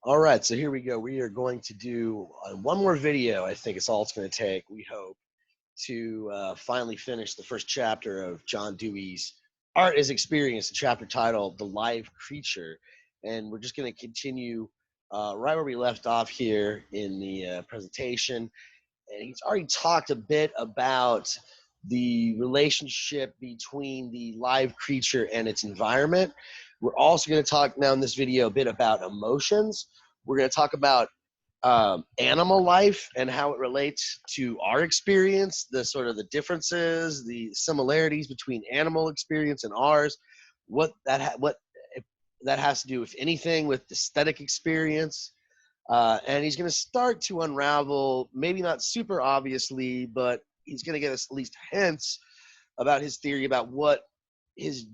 All right, so here we go. We are going to do one more video. I think it's all it's going to take, we hope, to finally finish the first chapter of John Dewey's Art as Experience, a chapter titled The Live Creature. And we're just going to continue right where we left off here in the presentation. And he's already talked a bit about the relationship between the live creature and its environment. We're also going to talk now in this video a bit about emotions. We're going to talk about animal life and how it relates to our experience, the sort of the differences, the similarities between animal experience and ours, what that has to do, if anything, with aesthetic experience. And he's going to start to unravel, maybe not super obviously, but he's going to give us at least hints about his theory about what his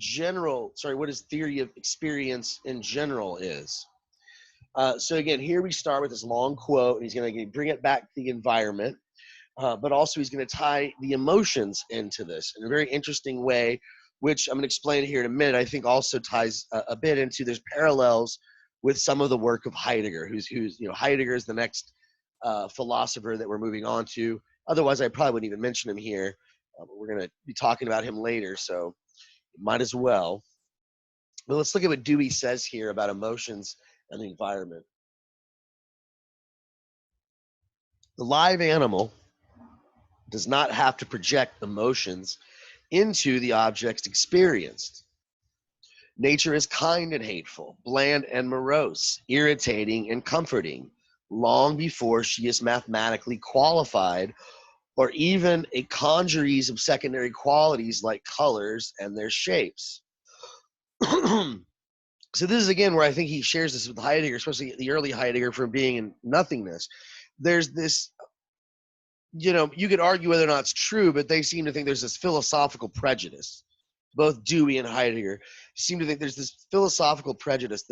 theory of experience in general is. So again, here we start with this long quote, and he's going to bring it back to the environment, but also he's going to tie the emotions into this in a very interesting way, which I'm going to explain here in a minute. I think also ties a bit into, there's parallels with some of the work of Heidegger, who's Heidegger is the next philosopher that we're moving on to. Otherwise, I probably wouldn't even mention him here. But we're going to be talking about him later, so might as well. But let's look at what Dewey says here about emotions and the environment. The live animal does not have to project emotions into the objects experienced. Nature is kind and hateful, bland and morose, irritating and comforting, long before she is mathematically qualified, or even a congeries of secondary qualities like colors and their shapes. So this is, again, where I think he shares this with Heidegger, especially the early Heidegger, from being in nothingness. There's this, you could argue whether or not it's true, but they seem to think there's this philosophical prejudice. Both Dewey and Heidegger seem to think there's this philosophical prejudice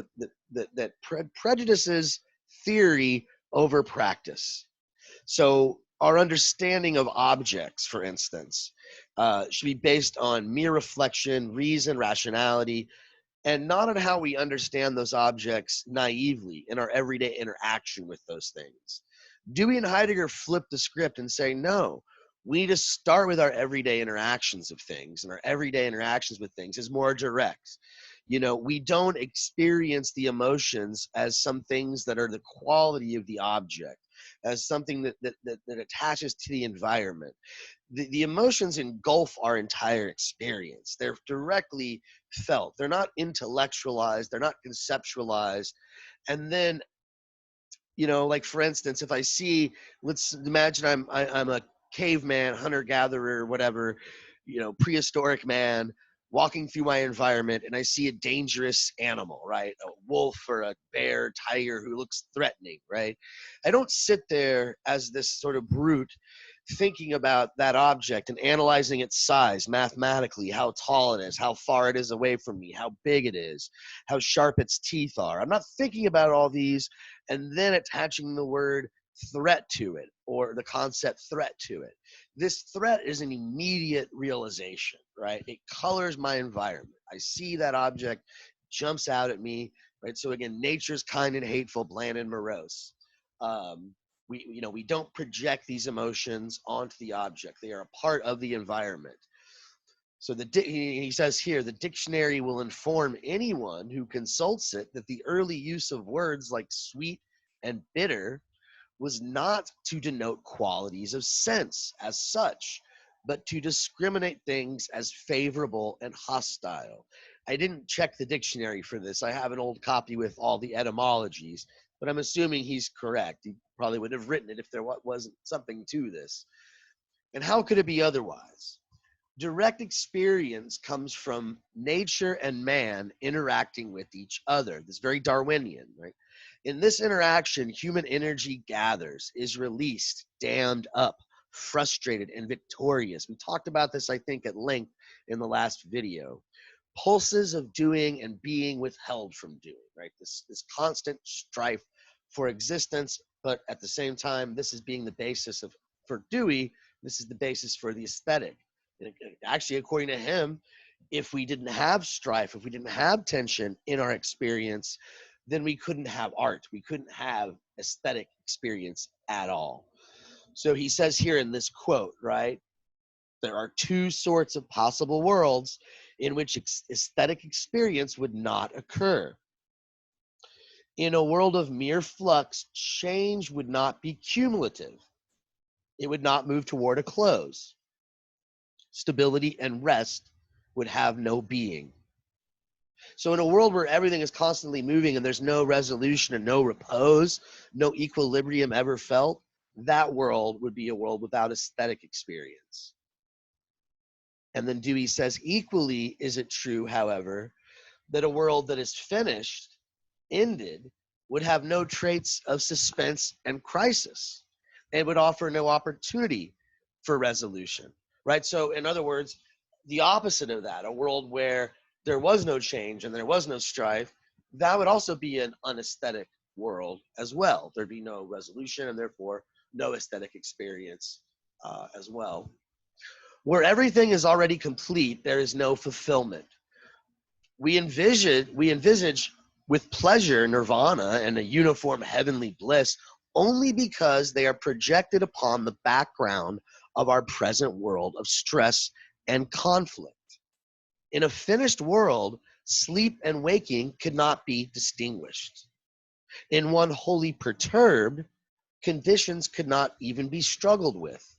that prejudices theory over practice. So our understanding of objects, for instance, should be based on mere reflection, reason, rationality, and not on how we understand those objects naively in our everyday interaction with those things. Dewey and Heidegger flip the script and say, no, we need to start with our everyday interactions of things, and our everyday interactions with things is more direct. We don't experience the emotions as some things that are the quality of the object, as something that attaches to the environment. The emotions engulf our entire experience. They're directly felt. They're not intellectualized. They're not conceptualized. And then, like, for instance, if I see, let's imagine I'm a caveman, hunter-gatherer, whatever, prehistoric man walking through my environment, and I see a dangerous animal, right? A wolf or a bear, tiger who looks threatening, right? I don't sit there as this sort of brute thinking about that object and analyzing its size mathematically, how tall it is, how far it is away from me, how big it is, how sharp its teeth are. I'm not thinking about all these and then attaching the word threat to it, or the concept threat to it. This threat is an immediate realization, right? It colors my environment. I see that object, jumps out at me, right? So again, nature's kind and hateful, bland and morose. We don't project these emotions onto the object. They are a part of the environment. So he says here, the dictionary will inform anyone who consults it that the early use of words like sweet and bitter was not to denote qualities of sense as such, but to discriminate things as favorable and hostile. I didn't check the dictionary for this. I have an old copy with all the etymologies, but I'm assuming he's correct. He probably would have written it if there wasn't something to this. And how could it be otherwise? Direct experience comes from nature and man interacting with each other. This is very Darwinian, right? In this interaction, human energy gathers, is released, dammed up, frustrated, and victorious. We talked about this, I think, at length in the last video. Pulses of doing and being withheld from doing, right? This constant strife for existence, but at the same time, this is being the basis of, for Dewey, this is the basis for the aesthetic. And actually, according to him, if we didn't have strife, if we didn't have tension in our experience, then we couldn't have art. We couldn't have aesthetic experience at all. So he says here in this quote, right, there are two sorts of possible worlds in which aesthetic experience would not occur. In a world of mere flux, change would not be cumulative. It would not move toward a close. Stability and rest would have no being. So in a world where everything is constantly moving and there's no resolution and no repose, no equilibrium ever felt, that world would be a world without aesthetic experience. And then Dewey says, equally is it true, however, that a world that is finished, ended, would have no traits of suspense and crisis, and would offer no opportunity for resolution, right? So in other words, the opposite of that, a world where there was no change and there was no strife, that would also be an unaesthetic world as well. There'd be no resolution and therefore no aesthetic experience as well. Where everything is already complete, there is no fulfillment. We envisage with pleasure nirvana and a uniform heavenly bliss only because they are projected upon the background of our present world of stress and conflict. In a finished world, sleep and waking could not be distinguished. In one wholly perturbed, conditions could not even be struggled with.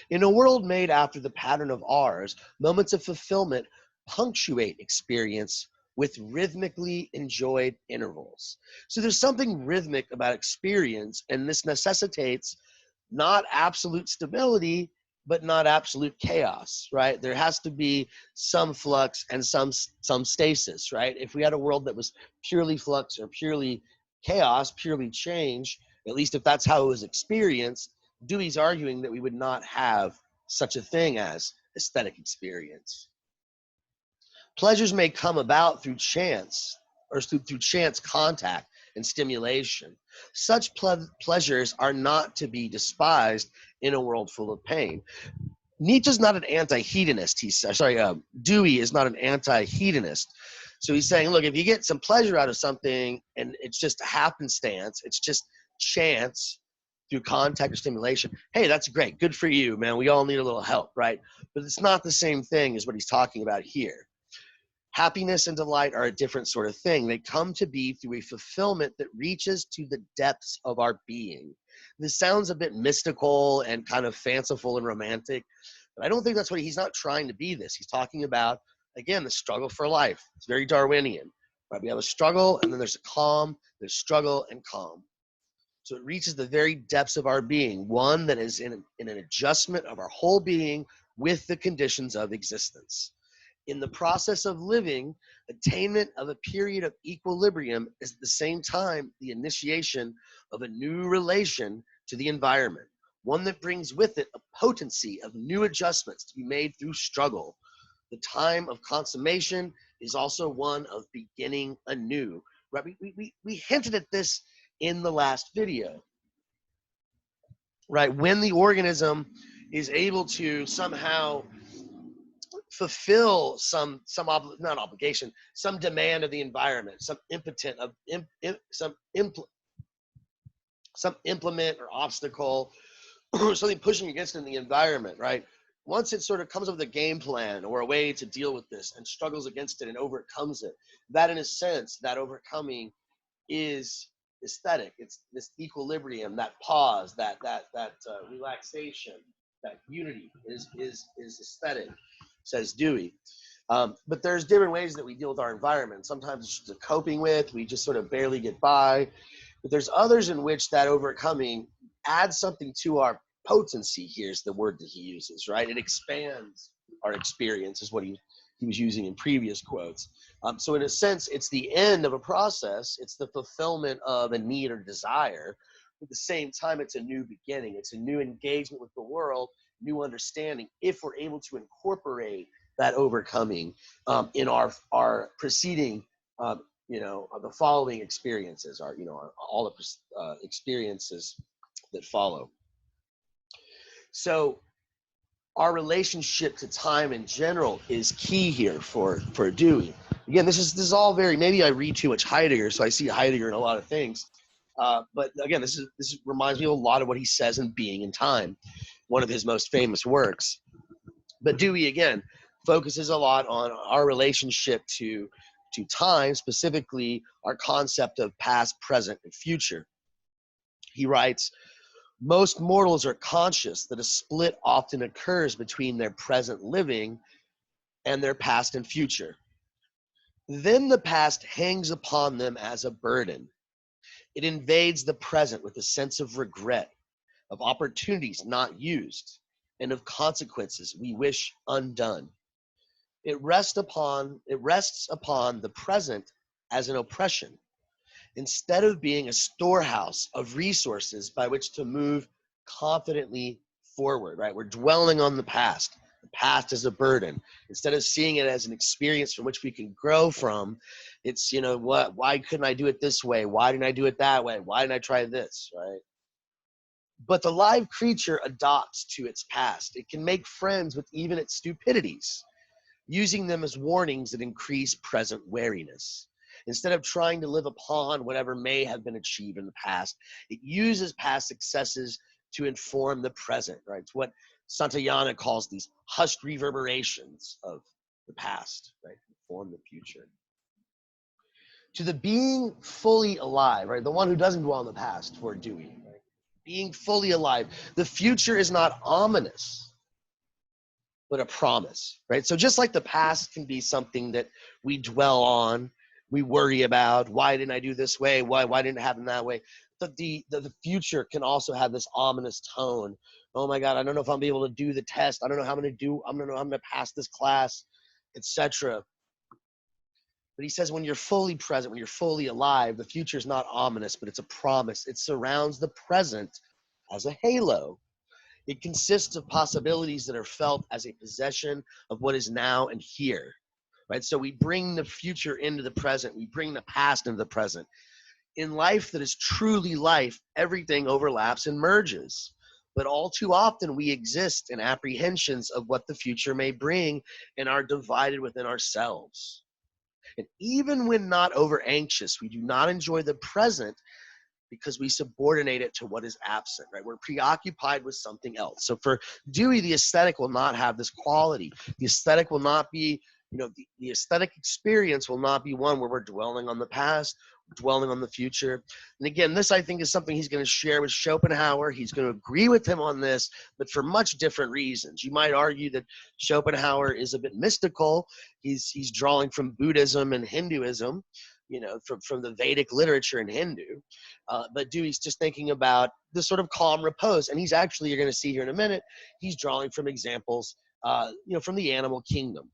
In a world made after the pattern of ours, moments of fulfillment punctuate experience with rhythmically enjoyed intervals. So there's something rhythmic about experience, and this necessitates not absolute stability, but not absolute chaos, right? There has to be some flux and some stasis, right? If we had a world that was purely flux or purely chaos, purely change, at least if that's how it was experienced, Dewey's arguing that we would not have such a thing as aesthetic experience. Pleasures may come about through chance or through chance contact and stimulation. Such pleasures are not to be despised in a world full of pain. Nietzsche's not an anti-hedonist. Dewey is not an anti-hedonist. So he's saying, look, if you get some pleasure out of something and it's just a happenstance, it's just chance through contact or stimulation, hey, that's great. Good for you, man. We all need a little help, right? But it's not the same thing as what he's talking about here. Happiness and delight are a different sort of thing. They come to be through a fulfillment that reaches to the depths of our being. This sounds a bit mystical and kind of fanciful and romantic, but I don't think that's what he's not trying to be this. He's talking about, again, the struggle for life. It's very Darwinian, right? We have a struggle and then there's a calm, there's struggle and calm. So it reaches the very depths of our being, one that is in an adjustment of our whole being with the conditions of existence. In the process of living, attainment of a period of equilibrium is at the same time the initiation of a new relation to the environment, one that brings with it a potency of new adjustments to be made through struggle. The time of consummation is also one of beginning anew. Right? We hinted at this in the last video, right? When the organism is able to somehow fulfill some demand of the environment, some implement or obstacle, or something pushing against it in the environment, right? Once it sort of comes up with a game plan or a way to deal with this and struggles against it and overcomes it, that in a sense, that overcoming is aesthetic. It's this equilibrium, that pause, that relaxation, that unity is aesthetic, says Dewey. But there's different ways that we deal with our environment. Sometimes it's just coping with, we just sort of barely get by. But there's others in which that overcoming adds something to our potency. Here's the word that he uses, right? It expands our experience, is what he was using in previous quotes. So in a sense, it's the end of a process. It's the fulfillment of a need or desire. At the same time, it's a new beginning. It's a new engagement with the world, new understanding, if we're able to incorporate that overcoming in our preceding, the following experiences, all the experiences that follow. So our relationship to time in general is key here for Dewey. Again, this is all very, maybe I read too much Heidegger, so I see Heidegger in a lot of things. But again, this reminds me of a lot of what he says in Being and Time, one of his most famous works. But Dewey, again, focuses a lot on our relationship to time, specifically our concept of past, present, and future. He writes, most mortals are conscious that a split often occurs between their present living and their past and future. Then the past hangs upon them as a burden. It invades the present with a sense of regret, of opportunities not used, and of consequences we wish undone. It rests upon the present as an oppression, instead of being a storehouse of resources by which to move confidently forward, right? We're dwelling on the past. The past is a burden. Instead of seeing it as an experience from which we can grow from, it's, why couldn't I do it this way? Why didn't I do it that way? Why didn't I try this, right? But the live creature adopts to its past. It can make friends with even its stupidities, using them as warnings that increase present wariness. Instead of trying to live upon whatever may have been achieved in the past, it uses past successes to inform the present, right? It's what Santayana calls these hushed reverberations of the past, right? Inform the future. To the being fully alive, right? The one who doesn't dwell in the past, for Dewey, right? Being fully alive. The future is not ominous, but a promise, right? So just like the past can be something that we dwell on, we worry about, why didn't I do this way? Why didn't it happen that way? The future can also have this ominous tone. Oh my God, I don't know if I'm be able to do the test. I don't know how I'm going to pass this class, etc. But he says when you're fully present, when you're fully alive, the future is not ominous, but it's a promise. It surrounds the present as a halo. It consists of possibilities that are felt as a possession of what is now and here, right? So we bring the future into the present. We bring the past into the present. In life that is truly life, everything overlaps and merges. But all too often we exist in apprehensions of what the future may bring and are divided within ourselves. And even when not over anxious, we do not enjoy the present because we subordinate it to what is absent, right? We're preoccupied with something else. So for Dewey, the aesthetic will not have this quality. The aesthetic will not be, the aesthetic experience will not be one where we're dwelling on the past, dwelling on the future. And again, this I think is something he's going to share with Schopenhauer. He's going to agree with him on this, but for much different reasons. You might argue that Schopenhauer is a bit mystical. He's drawing from Buddhism and Hinduism, from the Vedic literature in Hindu. But Dewey's just thinking about this sort of calm repose. And he's actually, you're going to see here in a minute, he's drawing from examples, from the animal kingdom.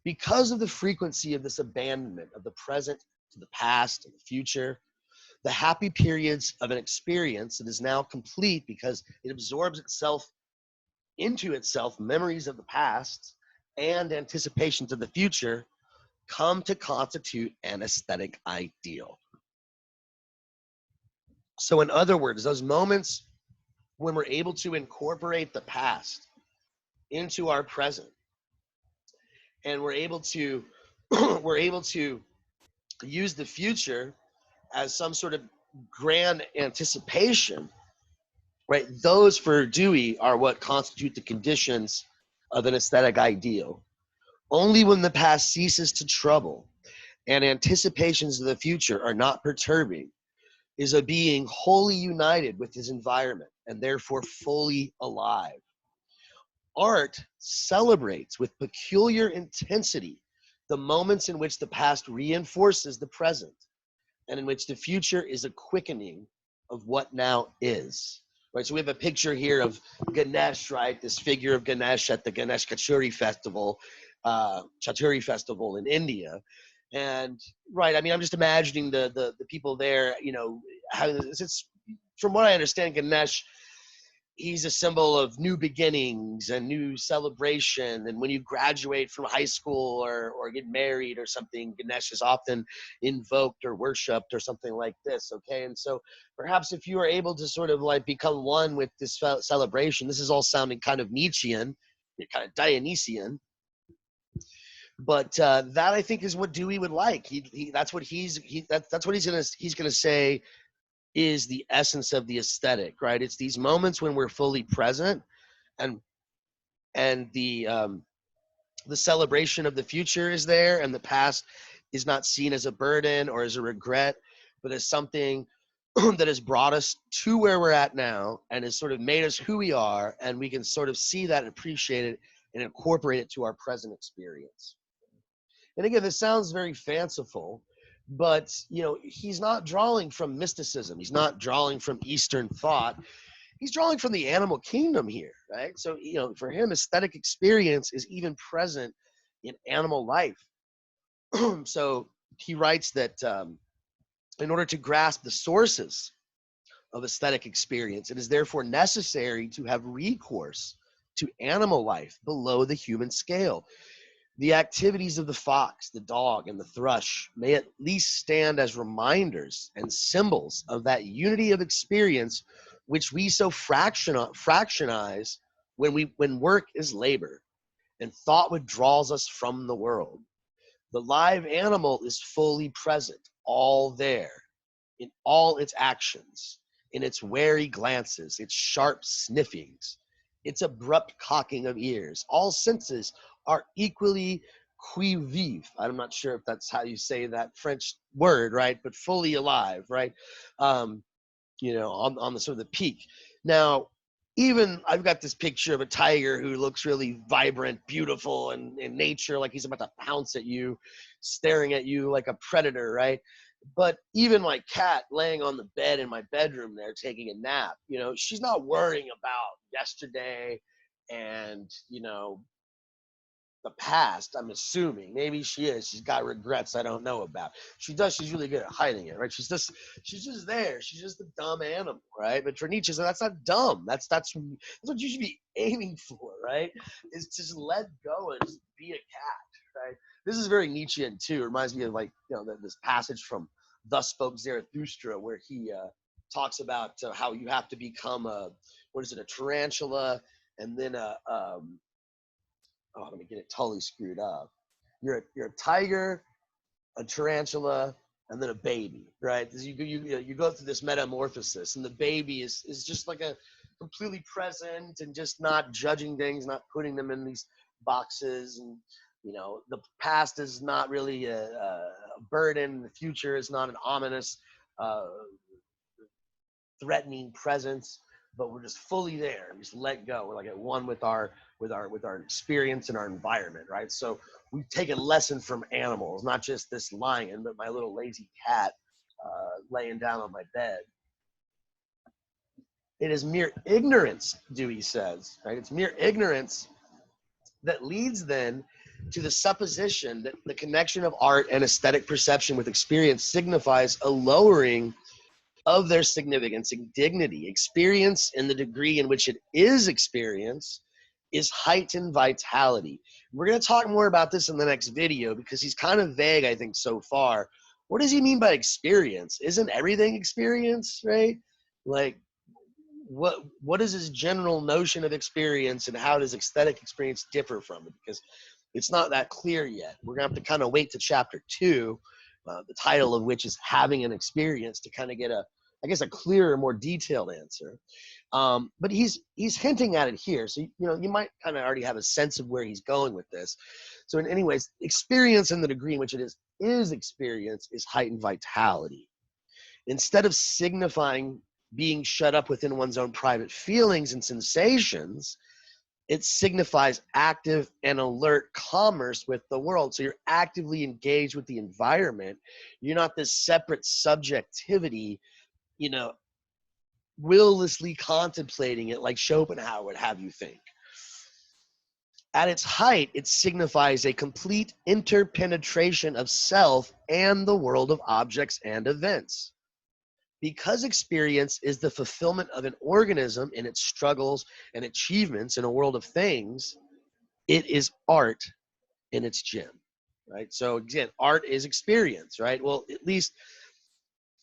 Because of the frequency of this abandonment of the present to the past and the future, the happy periods of an experience that is now complete because it absorbs into itself memories of the past and anticipations of the future, come to constitute an aesthetic ideal. So in other words, those moments when we're able to incorporate the past into our present, and we're able to use the future as some sort of grand anticipation, right? Those for Dewey are what constitute the conditions of an aesthetic ideal. Only when the past ceases to trouble and anticipations of the future are not perturbing is a being wholly united with his environment and therefore fully alive. Art celebrates with peculiar intensity the moments in which the past reinforces the present and in which the future is a quickening of what now is. Right, so we have a picture here of Ganesh, right? This figure of Ganesh at the Ganesh Chaturi Festival in India. And right, I mean, I'm just imagining the people there, how it's, from what I understand, Ganesh, he's a symbol of new beginnings and new celebration. And when you graduate from high school or get married or something, Ganesh is often invoked or worshipped or something like this, okay? And so perhaps if you are able to sort of like become one with this celebration, this is all sounding kind of Nietzschean, kind of Dionysian, But that I think is what Dewey would like. That's what that's what he's gonna say is the essence of the aesthetic, right? It's these moments when we're fully present, and and the celebration of the future is there, and the past is not seen as a burden or as a regret, but as something that has brought us to where we're at now and has sort of made us who we are, and we can sort of see that and appreciate it and incorporate it to our present experience. And again, this sounds very fanciful, but he's not drawing from mysticism. He's not drawing from Eastern thought. He's drawing from the animal kingdom here, right? So, for him, aesthetic experience is even present in animal life. So he writes that in order to grasp the sources of aesthetic experience, it is therefore necessary to have recourse to animal life below the human scale. The activities of the fox, the dog, and the thrush may at least stand as reminders and symbols of that unity of experience which we so fractionize when work is labor and thought withdraws us from the world. The live animal is fully present, all there, in all its actions, in its wary glances, its sharp sniffings, its abrupt cocking of ears. All senses are equally qui vive. I'm not sure if that's how you say that French word, right? But fully alive, right? On the sort of the peak. Now, even I've got this picture of a tiger who looks really vibrant, beautiful, and in nature, like he's about to pounce at you, staring at you like a predator, right? But even my cat laying on the bed in my bedroom there taking a nap, she's not worrying about yesterday and, the past. I'm assuming maybe she is. She's got regrets I don't know about. She does. She's really good at hiding it, right? She's just there. She's just a dumb animal, right? But for Nietzsche, that's not dumb. That's what you should be aiming for, right? Is just let go and just be a cat, right? This is very Nietzschean too. It reminds me of this passage from Thus Spoke Zarathustra, where he talks about how you have to become a tarantula, and then let me get it totally screwed up. You're a tiger, a tarantula, and then a baby, right? You go through this metamorphosis, and the baby is just like a completely present and just not judging things, not putting them in these boxes, and the past is not really a burden. The future is not an ominous, threatening presence, but we're just fully there. We just let go. We're like at one with our experience and our environment, right? So we've taken lesson from animals, not just this lion, but my little lazy cat laying down on my bed. It is mere ignorance, Dewey says, right? It's mere ignorance that leads then to the supposition that the connection of art and aesthetic perception with experience signifies a lowering of their significance and dignity. Experience, in the degree in which it is experience, is heightened vitality. We're going to talk more about this in the next video because he's kind of vague, I think, so far. What does he mean by experience? Isn't everything experience, right? Like, what is his general notion of experience, and how does aesthetic experience differ from it? Because it's not that clear yet. We're going to have to kind of wait to chapter 2, the title of which is Having an Experience, to kind of get a clearer, more detailed answer. But he's hinting at it here. So, you might kind of already have a sense of where he's going with this. So in any ways, experience in the degree in which it is experience is heightened vitality. Instead of signifying being shut up within one's own private feelings and sensations, it signifies active and alert commerce with the world. So you're actively engaged with the environment. You're not this separate subjectivity, willlessly contemplating it like Schopenhauer would have you think. At its height, it signifies a complete interpenetration of self and the world of objects and events. Because experience is the fulfillment of an organism in its struggles and achievements in a world of things, it is art in its gem, right? So again, art is experience, right? Well, at least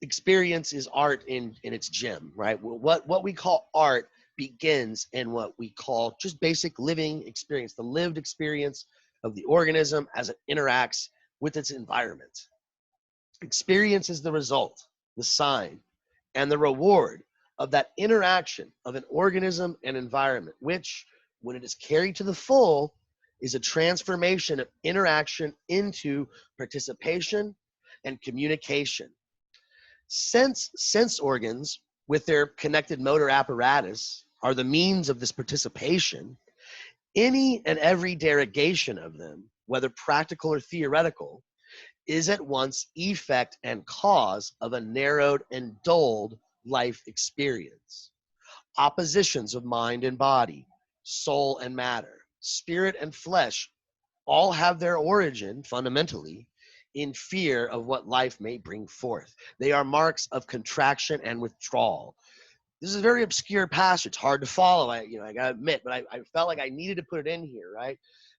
experience is art in its gem, right? What we call art begins in what we call just basic living experience, the lived experience of the organism as it interacts with its environment. Experience is the result, the sign, and the reward of that interaction of an organism and environment, which, when it is carried to the full, is a transformation of interaction into participation and communication. Sense organs, with their connected motor apparatus, are the means of this participation. Any and every derogation of them, whether practical or theoretical, is at once effect and cause of a narrowed and dulled life experience. Oppositions of mind and body, soul and matter, spirit and flesh, all have their origin, fundamentally, in fear of what life may bring forth. They are marks of contraction and withdrawal. This is a very obscure passage, hard to follow. I gotta admit, but I felt like I needed to put it in here, right?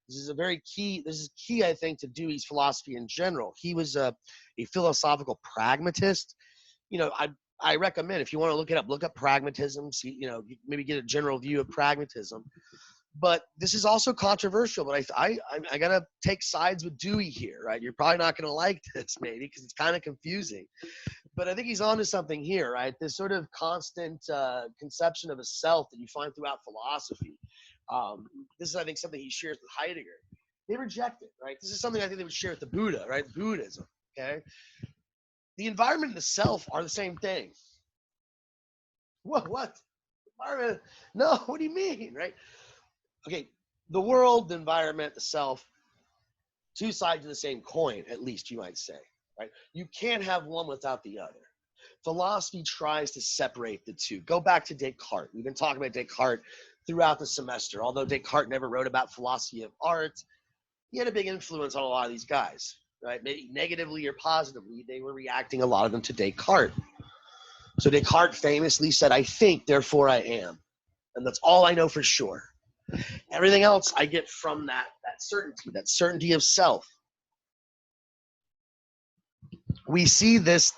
This is key, I think, to Dewey's philosophy in general. He was a philosophical pragmatist. I recommend, if you want to look it up, look up pragmatism, see, maybe get a general view of pragmatism. But this is also controversial, but I gotta take sides with Dewey here, right? You're probably not gonna like this, maybe, because it's kind of confusing. But I think he's onto something here, right? This sort of constant conception of a self that you find throughout philosophy. This is, I think, something he shares with Heidegger. They reject it, right? This is something I think they would share with the Buddha, right? Buddhism, okay? The environment and the self are the same thing. What? Environment? No, what do you mean, right? Okay, the world, the environment, the self, two sides of the same coin, at least you might say, right? You can't have one without the other. Philosophy tries to separate the two. Go back to Descartes. We've been talking about Descartes throughout the semester. Although Descartes never wrote about philosophy of art, he had a big influence on a lot of these guys, right? Maybe negatively or positively, they were reacting, a lot of them, to Descartes. So Descartes famously said, "I think, therefore I am." And that's all I know for sure. Everything else I get from that certainty of self. We see this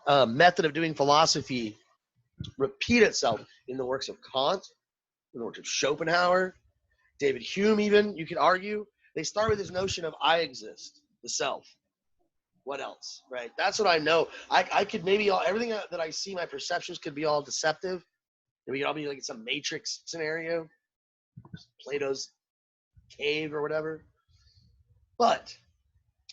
method of doing philosophy repeat itself in the works of Kant, in the works of Schopenhauer, David Hume even, you could argue. They start with this notion of I exist, the self. What else, right? That's what I know. I could maybe, everything that I see, my perceptions could be all deceptive. Maybe it could all be like some matrix scenario, Plato's cave or whatever. But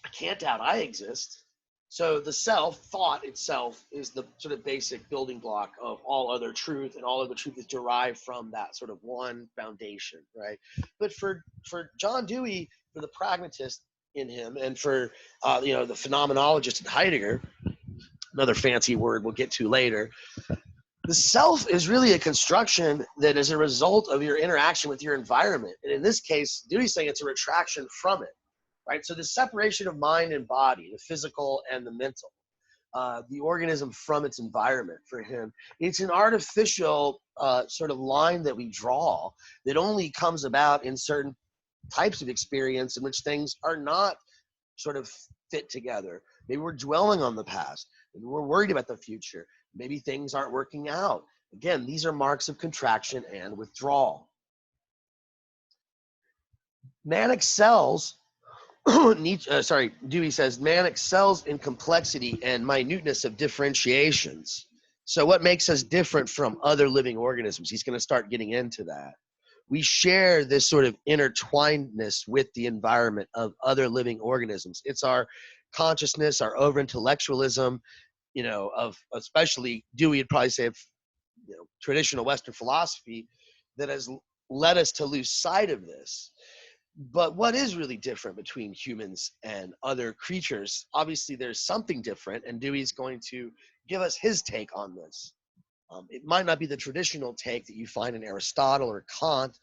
I can't doubt I exist. So the self, thought itself, is the sort of basic building block of all other truth, and all other truth is derived from that sort of one foundation, right? But for John Dewey, for the pragmatist in him, and for the phenomenologist in Heidegger, another fancy word we'll get to later, the self is really a construction that is a result of your interaction with your environment. And in this case, Dewey's saying it's a retraction from it. Right, so the separation of mind and body, the physical and the mental, the organism from its environment, for him, it's an artificial sort of line that we draw that only comes about in certain types of experience in which things are not sort of fit together. Maybe we're dwelling on the past. Maybe we're worried about the future. Maybe things aren't working out. Again, these are marks of contraction and withdrawal. Man excels. Dewey says, man excels in complexity and minuteness of differentiations. So what makes us different from other living organisms? He's going to start getting into that. We share this sort of intertwinedness with the environment of other living organisms. It's our consciousness, our over-intellectualism, of especially Dewey would probably say of traditional Western philosophy that has led us to lose sight of this. But what is really different between humans and other creatures? Obviously, there's something different, and Dewey's going to give us his take on this. It might not be the traditional take that you find in Aristotle or Kant,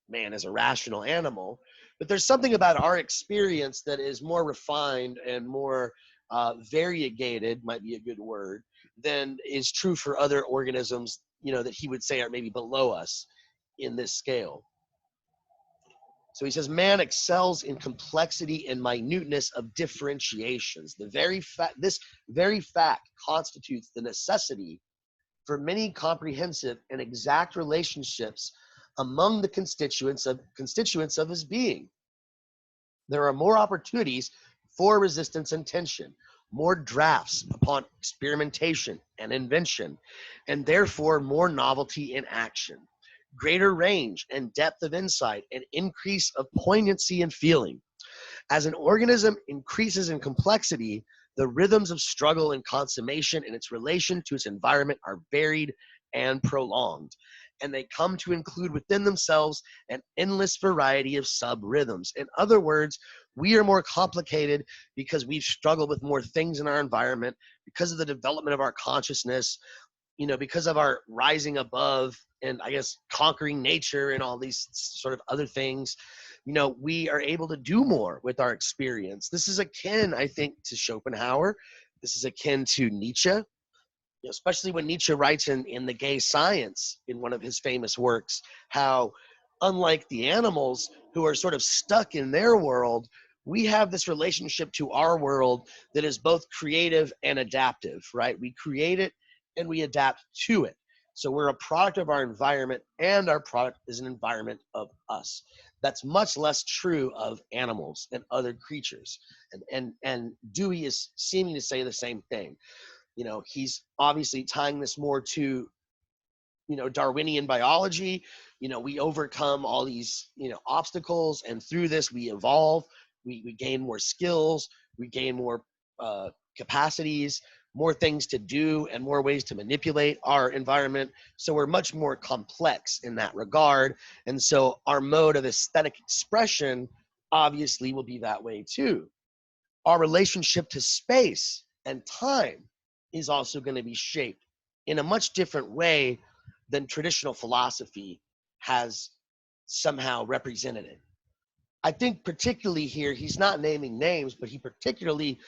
man is a rational animal, but there's something about our experience that is more refined and more variegated, might be a good word, than is true for other organisms, that he would say are maybe below us in this scale. So he says, man excels in complexity and minuteness of differentiations. This very fact constitutes the necessity for many comprehensive and exact relationships among the constituents of his being. There are more opportunities for resistance and tension, more drafts upon experimentation and invention, and therefore more novelty in action, greater range and depth of insight, and increase of poignancy and feeling. As an organism increases in complexity, the rhythms of struggle and consummation in its relation to its environment are varied and prolonged, and they come to include within themselves an endless variety of sub-rhythms. In other words, we are more complicated because we've struggled with more things in our environment, because of the development of our consciousness, because of our rising above and I guess conquering nature and all these sort of other things. We are able to do more with our experience. This is akin, I think, to Schopenhauer. This is akin to Nietzsche, especially when Nietzsche writes in The Gay Science, in one of his famous works, how unlike the animals who are sort of stuck in their world, we have this relationship to our world that is both creative and adaptive, right? We create it and we adapt to it. So we're a product of our environment, and our product is an environment of us. That's much less true of animals and other creatures. And Dewey is seeming to say the same thing. He's obviously tying this more to, Darwinian biology. We overcome all these, obstacles, and through this we evolve, we gain more skills, we gain more capacities, more things to do, and more ways to manipulate our environment. So we're much more complex in that regard. And so our mode of aesthetic expression obviously will be that way too. Our relationship to space and time is also going to be shaped in a much different way than traditional philosophy has somehow represented it. I think particularly here, he's not naming names, but he particularly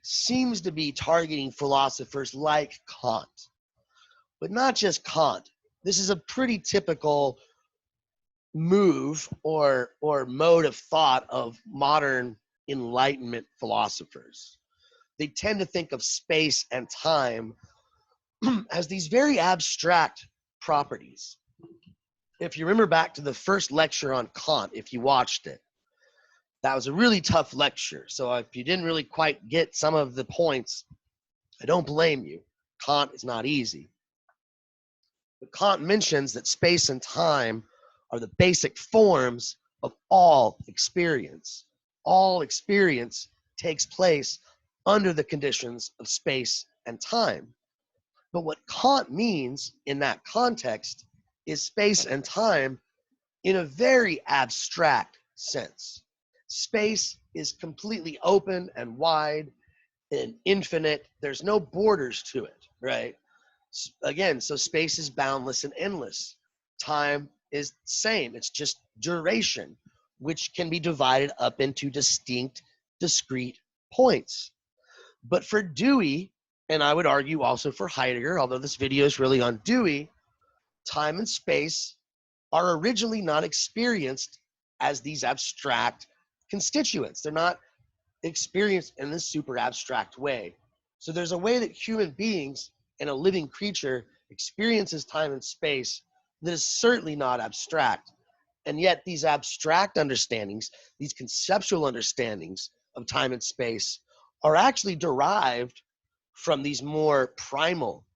seems to be targeting philosophers like Kant, but not just Kant. This is a pretty typical move or mode of thought of modern Enlightenment philosophers. They tend to think of space and time as these very abstract properties. If you remember back to the first lecture on Kant, if you watched it, that was a really tough lecture. So if you didn't really quite get some of the points, I don't blame you. Kant is not easy. But Kant mentions that space and time are the basic forms of all experience. All experience takes place under the conditions of space and time. But what Kant means in that context is space and time in a very abstract sense. Space is completely open and wide and infinite. There's no borders to it, right? Again, so space is boundless and endless. Time is the same. It's just duration, which can be divided up into distinct, discrete points. But for Dewey, and I would argue also for Heidegger, although this video is really on Dewey, time and space are originally not experienced as these abstract constituents. They're not experienced in this super abstract way. So there's a way that human beings and a living creature experiences time and space that is certainly not abstract. And yet these abstract understandings, these conceptual understandings of time and space are actually derived from these more primal,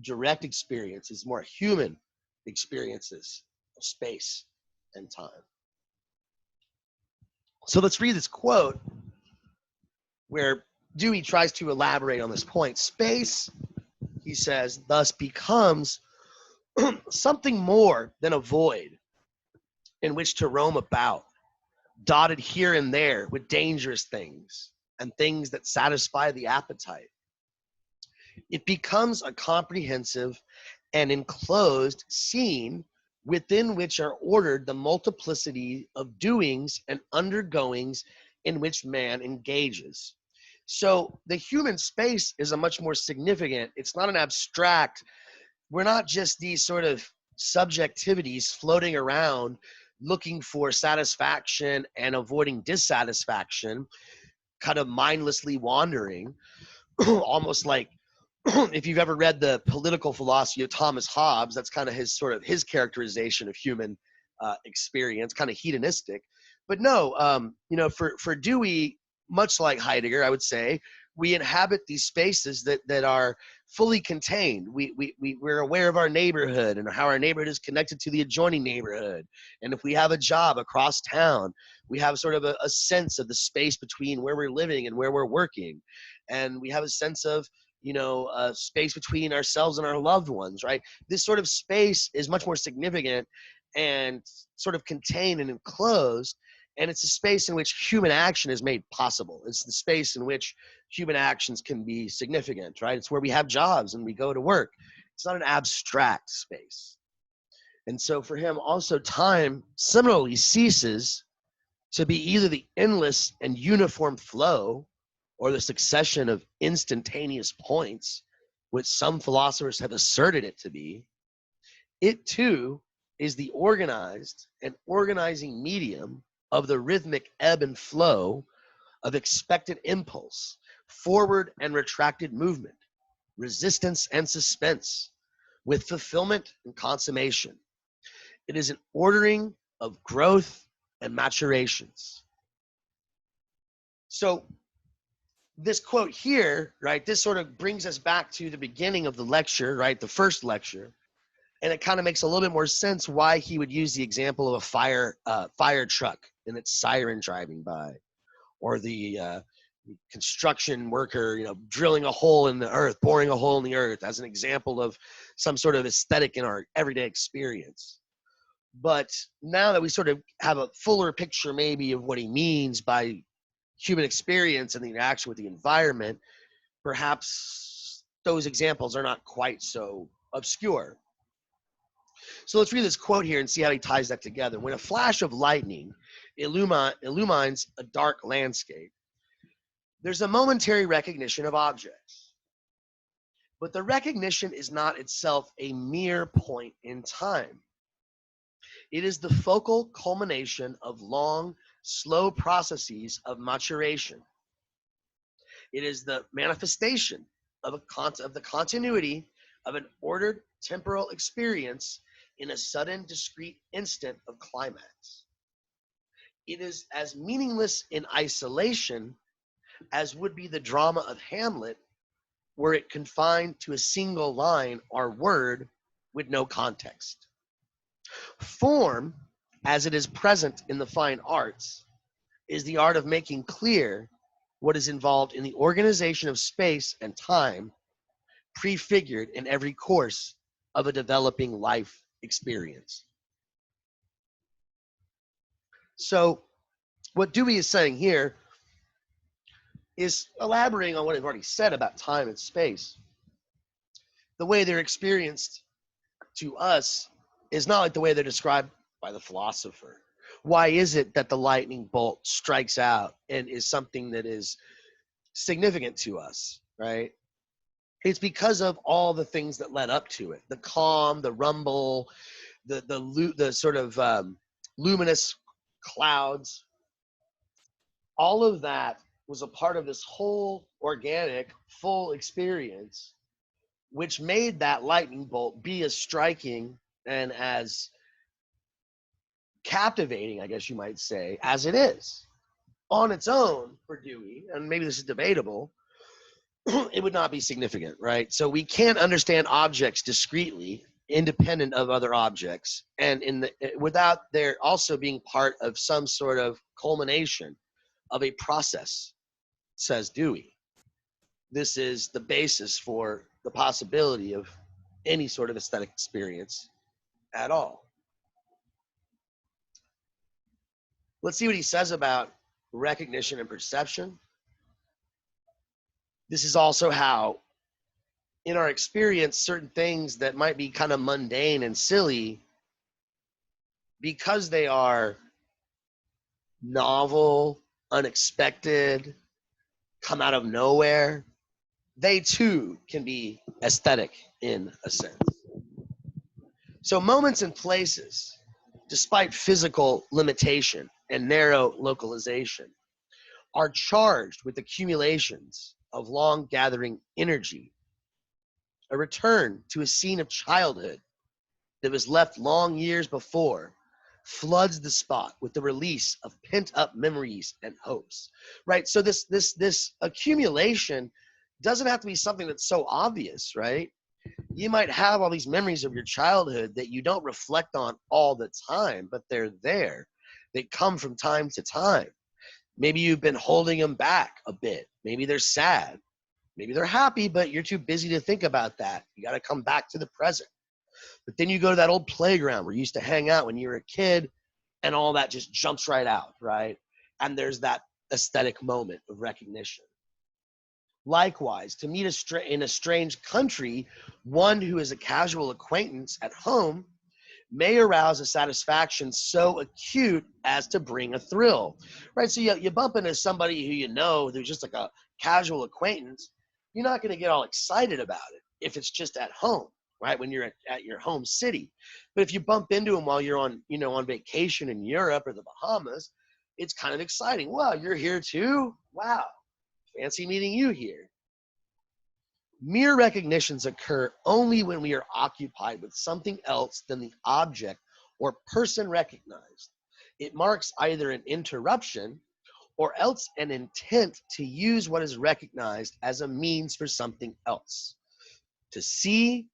direct experiences, more human experiences of space and time. So let's read this quote where Dewey tries to elaborate on this point. Space, he says, thus becomes something more than a void in which to roam about, dotted here and there with dangerous things and things that satisfy the appetite. It becomes a comprehensive and enclosed scene within which are ordered the multiplicity of doings and undergoings in which man engages. So the human space is a much more significant, it's not an abstract, we're not just these sort of subjectivities floating around looking for satisfaction and avoiding dissatisfaction, kind of mindlessly wandering, almost like if you've ever read the Political Philosophy of Thomas Hobbes, that's kind of his characterization of human experience, kind of hedonistic. But no, you know, for Dewey, much like Heidegger, I would say, we inhabit these spaces that are fully contained. We're aware of our neighborhood and how our neighborhood is connected to the adjoining neighborhood. And if we have a job across town, we have sort of a sense of the space between where we're living and where we're working. And we have a sense of, you know, space between ourselves and our loved ones, right? This sort of space is much more significant and sort of contained and enclosed. And it's a space in which human action is made possible. It's the space in which human actions can be significant, right? It's where we have jobs and we go to work. It's not an abstract space. And so for him, also time similarly ceases to be either the endless and uniform flow or the succession of instantaneous points, which some philosophers have asserted it to be. It too is the organized and organizing medium of the rhythmic ebb and flow of expected impulse, forward and retracted movement, resistance and suspense, with fulfillment and consummation. It is an ordering of growth and maturations. So this quote here, right, this sort of brings us back to the beginning of the lecture, right, the first lecture, and it kind of makes a little bit more sense why he would use the example of a fire truck and its siren driving by, or the construction worker, you know, drilling a hole in the earth, boring a hole in the earth, as an example of some sort of aesthetic in our everyday experience. But now that we sort of have a fuller picture maybe of what he means by human experience and the interaction with the environment, perhaps those examples are not quite so obscure. So let's read this quote here and see how he ties that together. When a flash of lightning illumines a dark landscape, there's a momentary recognition of objects. But the recognition is not itself a mere point in time. It is the focal culmination of long, slow processes of maturation. It is the manifestation of the continuity of an ordered temporal experience in a sudden, discrete instant of climax. It is as meaningless in isolation as would be the drama of Hamlet were it confined to a single line or word with no context. Form, as it is present in the fine arts, is the art of making clear what is involved in the organization of space and time, prefigured in every course of a developing life experience. So what Dewey is saying here is elaborating on what I've already said about time and space. The way they're experienced to us is not like the way they're described by the philosopher. Why is it that the lightning bolt strikes out and is something that is significant to us, right? It's because of all the things that led up to it. The calm, the rumble, the sort of luminous clouds. All of that was a part of this whole organic, full experience, which made that lightning bolt be as striking and as captivating, I guess you might say, as it is. On its own, for Dewey, and maybe this is debatable, it would not be significant, right? So we can't understand objects discretely, independent of other objects, and without there also being part of some sort of culmination of a process, says Dewey. This is the basis for the possibility of any sort of aesthetic experience at all. Let's see what he says about recognition and perception. This is also how, in our experience, certain things that might be kind of mundane and silly, because they are novel, unexpected, come out of nowhere, they too can be aesthetic in a sense. So moments and places, despite physical limitation and narrow localization, are charged with accumulations of long gathering energy, a return to a scene of childhood that was left long years before floods the spot with the release of pent-up memories and hopes, right? So this accumulation doesn't have to be something that's so obvious, right? You might have all these memories of your childhood that you don't reflect on all the time, but they're there. They come from time to time. Maybe you've been holding them back a bit. Maybe they're sad. Maybe they're happy, but you're too busy to think about that. You got to come back to the present. But then you go to that old playground where you used to hang out when you were a kid, and all that just jumps right out, right? And there's that aesthetic moment of recognition. Likewise, to meet in a strange country, one who is a casual acquaintance at home may arouse a satisfaction so acute as to bring a thrill, right? So you bump into somebody who you know, who's just like a casual acquaintance, you're not going to get all excited about it if it's just at home, right? When you're at your home city. But if you bump into them while you're on, on vacation in Europe or the Bahamas, it's kind of exciting. Wow, you're here too? Wow, fancy meeting you here. Mere recognitions occur only when we are occupied with something else than the object or person recognized. It marks either an interruption or else an intent to use what is recognized as a means for something else. To see,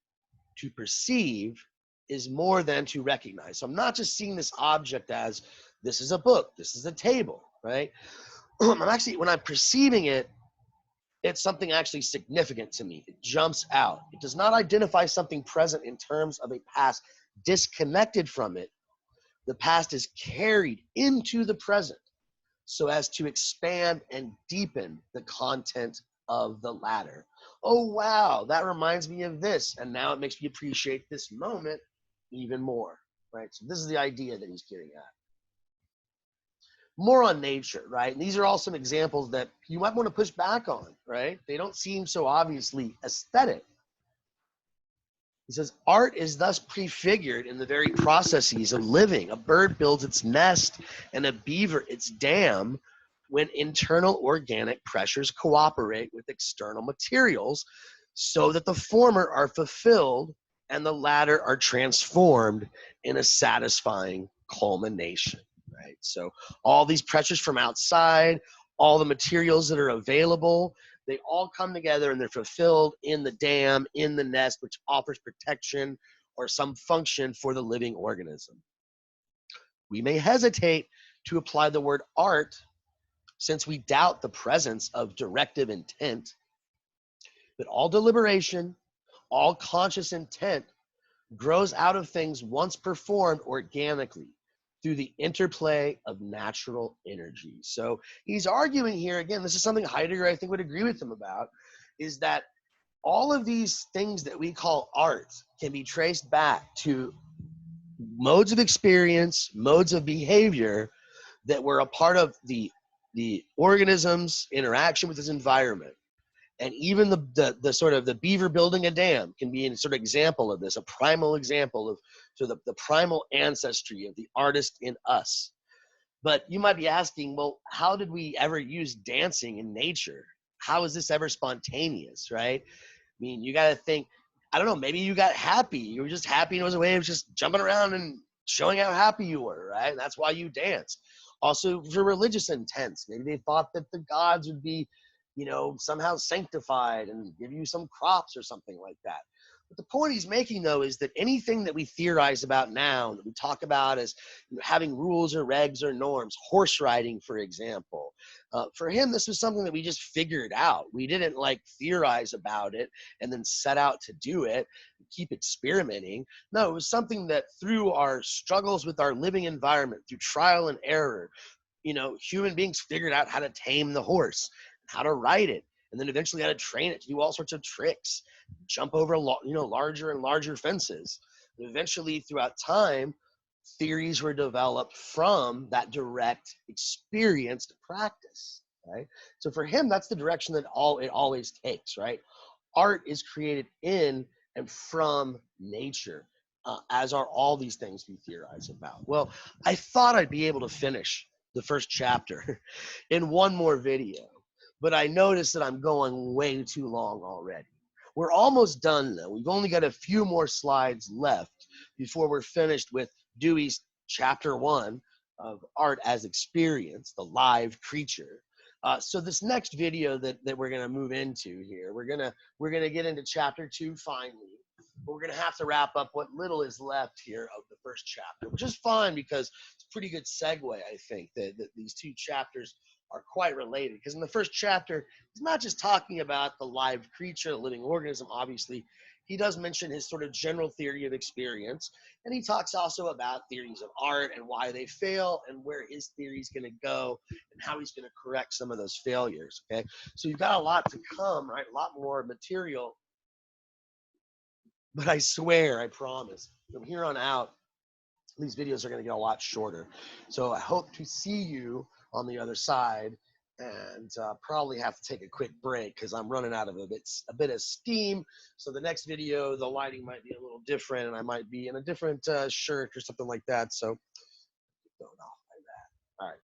to perceive is more than to recognize. So I'm not just seeing this object as this is a book, this is a table, right? I'm actually, when I'm perceiving it, it's something actually significant to me. It jumps out. It does not identify something present in terms of a past disconnected from it. The past is carried into the present so as to expand and deepen the content of the latter. Oh, wow, that reminds me of this. And now it makes me appreciate this moment even more, right? So this is the idea that he's getting at. More on nature, right? And these are all some examples that you might want to push back on, right? They don't seem so obviously aesthetic. He says, art is thus prefigured in the very processes of living. A bird builds its nest and a beaver its dam when internal organic pressures cooperate with external materials so that the former are fulfilled and the latter are transformed in a satisfying culmination. Right? So all these pressures from outside, all the materials that are available, they all come together and they're fulfilled in the dam, in the nest, which offers protection or some function for the living organism. We may hesitate to apply the word art since we doubt the presence of directive intent, but all deliberation, all conscious intent grows out of things once performed organically through the interplay of natural energy. So he's arguing here, again, this is something Heidegger, I think, would agree with him about, is that all of these things that we call art can be traced back to modes of experience, modes of behavior that were a part of the organism's interaction with its environment. And even the sort of the beaver building a dam can be a sort of example of this, a primal example of sort of the primal ancestry of the artist in us. But you might be asking, well, how did we ever use dancing in nature? How is this ever spontaneous, right? I mean, you got to think, I don't know, maybe you got happy. You were just happy and it was a way of just jumping around and showing how happy you were, right? And that's why you danced. Also for religious intents, maybe they thought that the gods would be, somehow sanctified and give you some crops or something like that. But the point he's making, though, is that anything that we theorize about now, that we talk about as having rules or regs or norms, horse riding, for example, for him, this was something that we just figured out. We didn't theorize about it and then set out to do it, keep experimenting. No, it was something that through our struggles with our living environment, through trial and error, human beings figured out how to tame the horse, how to ride it, and then eventually how to train it to do all sorts of tricks, jump over larger and larger fences. And eventually, throughout time, theories were developed from that direct experienced practice, right? So for him, that's the direction that it always takes, right? Art is created in and from nature, as are all these things we theorize about. Well, I thought I'd be able to finish the first chapter in one more video, but I noticed that I'm going way too long already. We're almost done, though. We've only got a few more slides left before we're finished with Dewey's chapter 1 of Art as Experience, the live creature. So this next video that we're gonna move into here, we're gonna get into chapter 2 finally. But we're gonna have to wrap up what little is left here of the first chapter, which is fine because it's a pretty good segue, I think, that these two chapters are quite related. Because in the first chapter, he's not just talking about the live creature, the living organism, obviously. He does mention his sort of general theory of experience, and he talks also about theories of art and why they fail and where his theory is going to go and how he's going to correct some of those failures. Okay, so you've got a lot to come, right? A lot more material. But I swear, I promise, from here on out, these videos are going to get a lot shorter. So I hope to see you on the other side, and probably have to take a quick break because I'm running out of a bit of steam. So the next video, the lighting might be a little different, and I might be in a different shirt or something like that. So going off like that. All right.